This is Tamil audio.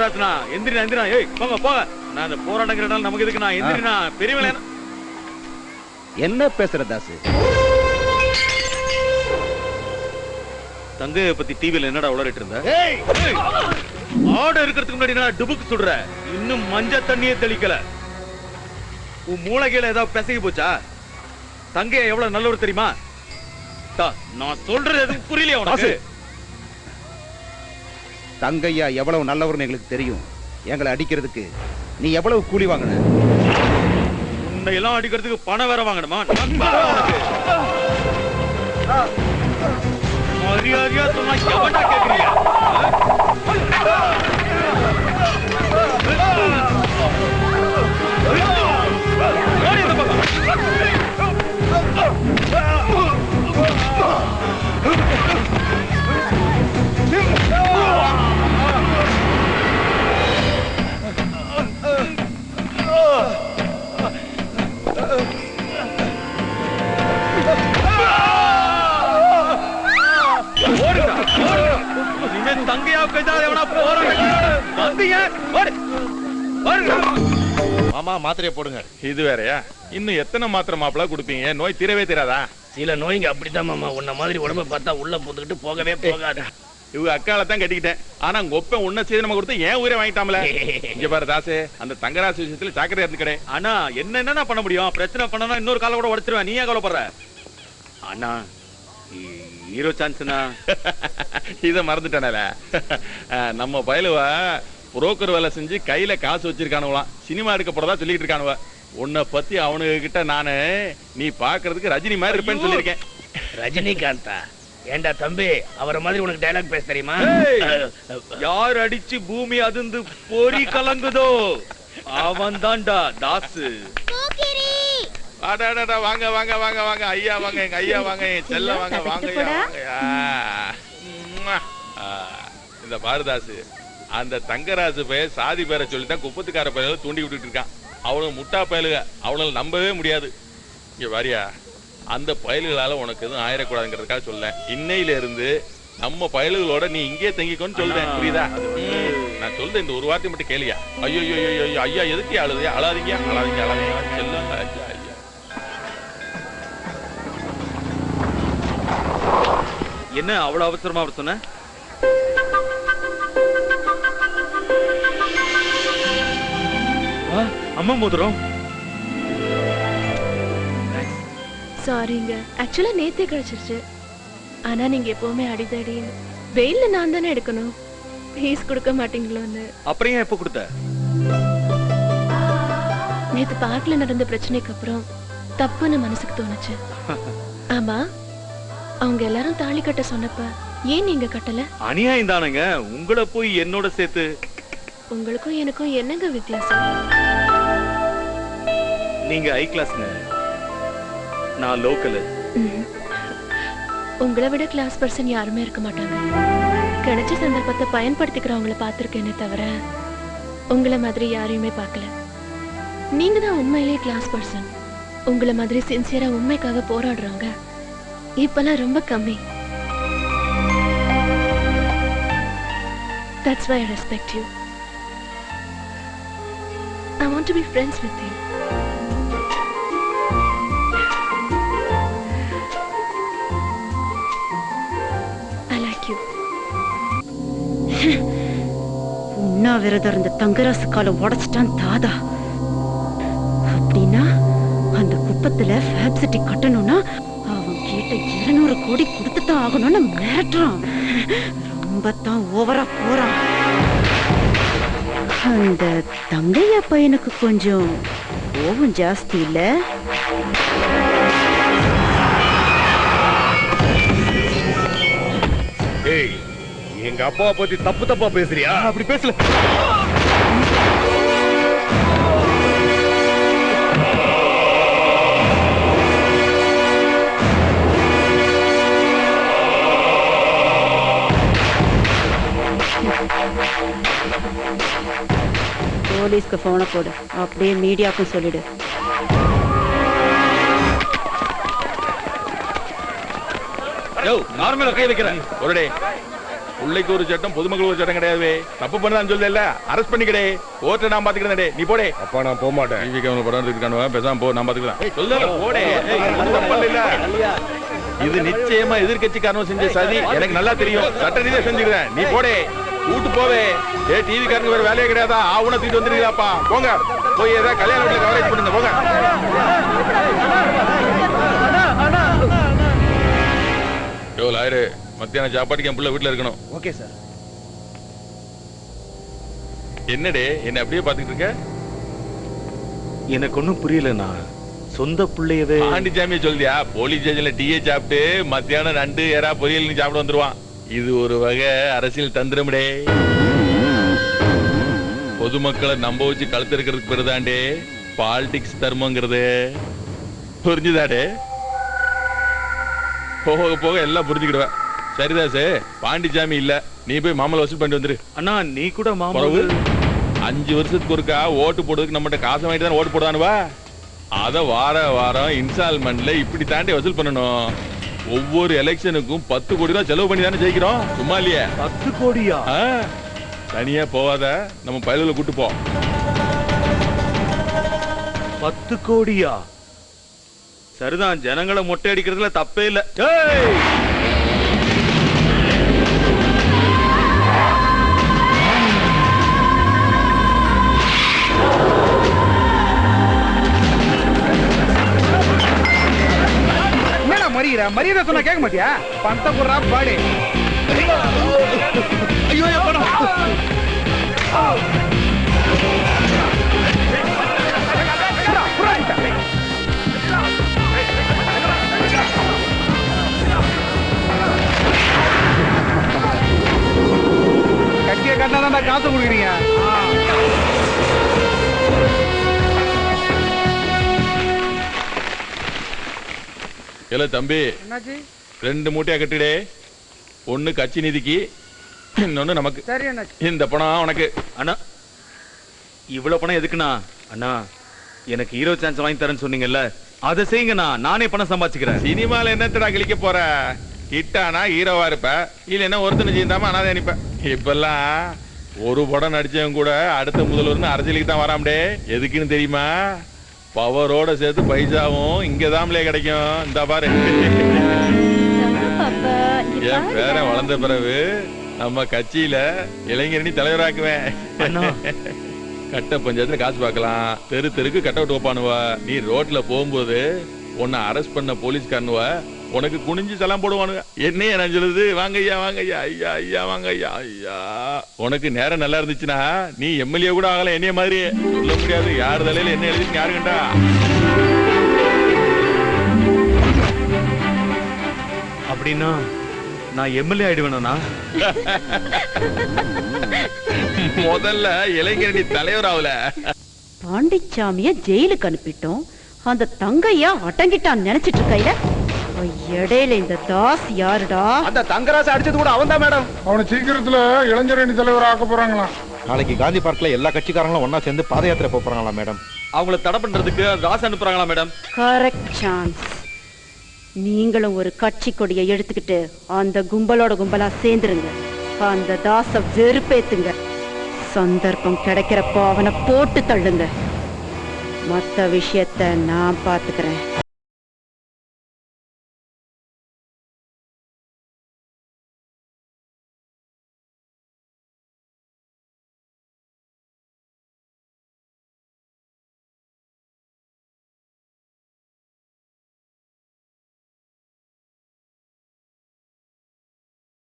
சிவராஜ்னா எந்திரினா ஏய் போங்க போங்க. நான் அந்த போராட்டங்கிறதால நமக்கு எதுக்கு நான் எந்திரினா பெரியவளே. என்ன பேசுற தாசு? தங்கைய பத்தி டிவில என்னடா உளறிட்டு இருந்த? ஆடு இருக்கிறதுக்கு முன்னாடி நான் டுபுக்கு சுடுற. இன்னும் மஞ்ச தண்ணியே தெளிக்கல. உன் மூளைகையில ஏதாவது பிசகி போச்சா? தங்கைய எவ்வளவு நல்லவர் தெரியுமா? நான் சொல்றது எதுவும் புரியலையா உனக்கு? தங்கையா எவ்வளவு நல்லவர்னு எங்களுக்கு தெரியும். எங்களை அடிக்கிறதுக்கு நீ எவ்வளவு கூலி வாங்கின? உன்னை எல்லாம் அடிக்கிறதுக்கு பணம் வேற வாங்கணுமா? மரியாதையா சொன்னா எவன்டா கேக்குறீங்க? மாமா மாத்திரையை போடுங்க. இது வேறயா? இன்னும் எத்தனை மாத்திரை மாப்பிள குடுப்பீங்க? நோய் தீரவே தீராதா? சில நோய்ங்க அப்படித்தான் மாமா. உன்ன மாதிரி உடம்ப பார்த்தா உள்ள போட்டுக்கிட்டு போகவே போகாது. இவங்க அக்கால தான் கட்டிக்கிட்டேன். ஆனா உங்க ஒப்ப உன்ன சேதனமா கொடுத்து ஏன் உயிரை வாங்கிட்டாமல? இங்க பாரு தாசே, அந்த தங்கராசி விஷயத்துல ஜாக்கிரதையா இருந்துக்கடே. ஆனா என்ன பண்ண முடியும்? பிரச்சனை பண்ணனா இன்னொரு கால கூட உடைச்சிருவேன். நீ ஏன் கவலைப்படுற? அண்ணா ஹீரோ சான்ஸ்னா இத மறந்துட்டானல. நம்ம பயலுவ புரோக்கர் வேலை செஞ்சு கையில காசு வச்சிருக்கானுவலாம். சினிமா எடுக்க போறதா சொல்லிட்டு இருக்கானுவ. உன்னை பத்தி அவனுக்கு கிட்ட நானு நீ பாக்குறதுக்கு ரஜினி மாதிரி இருப்பேன்னு சொல்லியிருக்கேன். ரஜினிகாந்தா? ஏண்டா தம்பி, அவரை மாதிரி உனக்கு டயலாக் பேச தெரியுமா? யார் அடிச்சு பூமி அதிர்ந்து பொறி கலங்குதோ அவன் தான்டா தாசு. வாங்க வாங்க வாங்க வாங்க ஐயா வாங்க, எங்க ஐயா வாங்க, என் செல்ல வாங்க வாங்க. இந்த பாரதாசு அந்த தங்கராசு பைய சாதி பேரை சொல்லித்தான் குப்பத்துக்கார பயில தூண்டி விட்டுட்டு இருக்கான். அவனும் முட்டா பயலுக, அவனால நம்பவே முடியாது. இங்க வாரியா, அந்த பயல்களால உனக்கு எதுவும் ஆயிடக்கூடாதுங்கிறதுக்காக சொல்ல. இன்னையில இருந்து நம்ம பயல்களோட நீ இங்கே தங்கிக்கோன்னு சொல்றேன், புரியுதா? நான் சொல்றேன், இந்த ஒரு வார்த்தை மட்டும் கேளியா. ஐயோ ஐயோ ஐயா, எதுக்கு அழுது? அழாதீங்க அழாதீங்க அழாதீங்க செல்லம் ஐயா. என்ன அவ்வளவு அவசரமா அவர் சொன்ன? அம்மா மோதிரம். சாரிங்க, ஆக்சுவலா நேத்தே கிடைச்சிருச்சு. ஆனா நீங்க எப்பவுமே அடிதடி வெயில்ல நான் தானே எடுக்கணும். ப்ளீஸ் கொடுக்க மாட்டீங்களோன்னு. அப்புறம் ஏன் எப்ப கொடுத்த? நேத்து பார்க்ல நடந்த பிரச்சனைக்கு அப்புறம் தப்புன்னு மனசுக்கு தோணுச்சு. ஆமா, அவங்க எல்லாரும் தாலி கட்ட சொன்னப்ப ஏன் நீங்க கட்டல? அநியாயம் தானங்க. உங்களை போய் என்னோட சேர்த்து. உங்களுக்கும் எனக்கும் என்னங்க வித்தியாசம்? நீங்க ஹை கிளாஸ்ங்க, நான் லோக்கல். உங்களை விட கிளாஸ் பர்சன் யாருமே இருக்க மாட்டாங்க. கிடைச்ச சந்தர்ப்பத்தை பயன்படுத்திக்கிறவங்களை பார்த்திருக்கேனே தவிர உங்களை மாதிரி யாரையுமே பார்க்கல. நீங்க தான் உண்மையிலேயே கிளாஸ் பர்சன். உங்களை மாதிரி சின்சியரா உண்மைக்காக போராடுறவங்க இப்பெல்லாம் ரொம்ப கம்மி. That's why I respect you. I want to be friends with you. I like you. உண்ணாவிரதம் இருந்த தங்கராசு காலை உடைச்சிட்டான் தாதா. அப்படின்னா அந்த குப்பத்துல ஃபேப் சிட்டி கட்டணும்னா அவன் கேட்ட 200 கோடி கொடுத்துதான் ஆகணும்னு மிரட்டுறான். ரொம்ப தான் ஓவரா போறான். அந்த தங்கையா பையனுக்கு கொஞ்சம் கோவம் ஜாஸ்தி இல்ல? ஏய், எங்க அப்பாவை பத்தி தப்பு தப்பா பேசுறியா? அப்படி பேசல. போலீஸ்க்கு போன போடு, அப்படியே மீடியாவுக்கும் சொல்லிடு. நார்மலா கை வைக்கிறேன். ஒருடே பிள்ளைக்கு ஒரு சட்டம் பொதுமக்களுக்கு ஒரு சட்டம் கிடையாது. தப்பு பண்ணதான் சொல்லுதல்ல, அரெஸ்ட் பண்ணிக்கடே. கோர்ட்டை நான் பாத்துக்கிறேன், நீ போடே. அப்பா நான் போக மாட்டேன். டிவி கேமரா படம் எடுத்துக்கானுவா, பேசாம போ, நான் பாத்துக்கலாம். சொல்லுதல்ல, போடே. அது தப்பு இல்ல. இது நிச்சயமா எதிர்க்கட்சிக்காரனும் செஞ்ச சதி, எனக்கு நல்லா தெரியும். சட்ட ரீதியா செஞ்சுக்கிறேன், நீ போடே. கூட்டு போவே. டிவி காரனுக்கு வேற வேலையே கிடையாதா? ஆவுன தூக்கிட்டு வந்துருக்கீங்களாப்பா, போங்க. போய் ஏதாவது கல்யாண வீட்டுல கவரேஜ் பண்ணுங்க, போங்க. யோ லாயரு, மத்தியான சாப்பாட்டுக்கு என் பிள்ளை வீட்டுல இருக்கணும். Okay sir. என்னடே என்ன அப்படியே பாத்துக்கிட்டு இருக்க? எனக்கு ஒண்ணும் புரியலண்ணா. சொந்த பிள்ளையவே பாண்டிச்சாமியை சொல்லியா? போலீஸ் ஸ்டேஷன்ல டீயை சாப்பிட்டு மத்தியானம் நண்டு ஏறா பொரியல் சாப்பிட வந்துருவான். இது ஒரு வகை அரசியல் தந்திரம்டே. பொதுமக்களை நம்ப வச்சு கழுத்து இருக்கிறதுக்கு பெருதாண்டே பாலிடிக்ஸ் தர்மங்கிறது. புரிஞ்சுதாடே? போக போக எல்லாம் புரிஞ்சுக்கிடுவேன். சரிதாசு, பாண்டிச்சாமி இல்ல, நீ போய் மாமலை வசூல் பண்ணிட்டு வந்துரு. அண்ணா நீ கூட மாமா 5 வருஷத்துக்கு ஒருக்கா ஓட்டு போடுறதுக்கு நம்மகிட்ட காசு வாங்கிட்டு தான் ஓட்டு போடானுவா. அத வாரம் இன்ஸ்டால்மெண்ட்ல இப்படி தாண்டி வசூல் பண்ணணும். ஒவ்வொரு எலெக்ஷனுக்கும் 10 கோடி ரூபாய் செலவு பண்ணி தானே ஜெயிக்கிறோம். சும்மா இல்லையா? 10 கோடியா? தனியா போவாத, நம்ம பயலுல கூட்டு போ. 10 கோடியா? சரிதான், ஜனங்களை மொட்டை அடிக்கிறதுல தப்பே இல்ல. என்னடா மரியாதை சொன்னா கேட்க மாட்டியா? பணத்தை போடுறா பாடு. ஐயோ பணம். கட்டிய கட்டினா காசு கொடுக்குறீங்க. இல்ல தம்பி, 2 மூட்டையா கட்டிடே. ஒண்ணு கட்சி நிதிக்கு, இன்னொன்னு நமக்கு. இந்த பணம் உனக்கு. அண்ணா இவ்வளவு பணம் எதுக்குண்ணா? அண்ணா எனக்கு ஹீரோ சான்ஸ் வாங்கி தரேன்னு சொன்னீங்கல்ல, அதை செய்யுங்கண்ணா, நானே பணம் சம்பாதிச்சுக்கிறேன். சினிமால என்னத்தடா கிழிக்க போற? ஹிட்டானா ஹீரோவா இருப்ப, இல்லைன்னா ஒருத்தனை செய்தாம அனாதை அனுப்ப. இப்பெல்லாம் ஒரு படம் நடிச்சவன் கூட அடுத்த முதல்வர்னு அரசியலுக்கு தான் வராமடே. எதுக்குன்னு தெரியுமா? பவரோட சேர்த்து பைசாவும் இங்கதான்லே கிடைக்கும். இந்த பாரு, என் பேரன் வளர்ந்த பிறகு நம்ம கட்சியில இளைஞரணி தலைவராக்குவேன். கட்ட பஞ்சாயத்துல காசு பார்க்கலாம், தெரு தெருக்கு கட்ட விட்டு வைப்பானுவா. நீ ரோட்ல போகும்போது உன்னை அரெஸ்ட் பண்ண போலீஸ்காரனுவா உனக்கு குனிஞ்சு சலாம் போடுவானுங்க. என்னைய நான் சொல்லுது, வாங்க ஐயா வாங்க ஐயா, ஐயா ஐயா வாங்க ஐயா ஐயா. உனக்கு நேரம் நல்லா இருந்துச்சுன்னா நீ எம்எல்ஏ கூட ஆகல. என்னைய மாதிரி சொல்ல முடியாது, யார் தலையில என்ன எழுதின்னு யாரு கண்டா. அப்படின்னா நான் எம்எல்ஏ ஆயிடுவேனா? முதல்ல இளைஞரணி தலைவர் ஆகல. பாண்டிச்சாமிய ஜெயிலுக்கு அனுப்பிட்டோம், அந்த தங்கையா அடங்கிட்டான் நினைச்சிட்டு இருக்கையில இடையில இந்த தாஸ் யாருடா? அந்த தங்கராசு அடிச்சது கூட அவன் தான் மேடம். அவனை சீக்கிரத்துல இளைஞரணி தலைவர் ஆக்க போறாங்களாம். நாளைக்கு காந்தி பார்க்ல எல்லா கட்சிக்காரங்களும் ஒன்னா சேர்ந்து பாத யாத்திரை போறாங்களா மேடம்? அவங்கள தடை பண்றதுக்கு ராசு அனுப்புறாங்களா மேடம்? Correct chance. நீங்களும் ஒரு கட்சி கொடியை எடுத்துக்கிட்டு அந்த கும்பலா சேர்ந்துருங்க. அந்த தாச வெறுப்பேத்துங்க. சந்தர்ப்பம் கிடைக்கிறப்போ அவனை போட்டு தள்ளுங்க. மத்த விஷயத்த நான் பாத்துக்கிறேன்.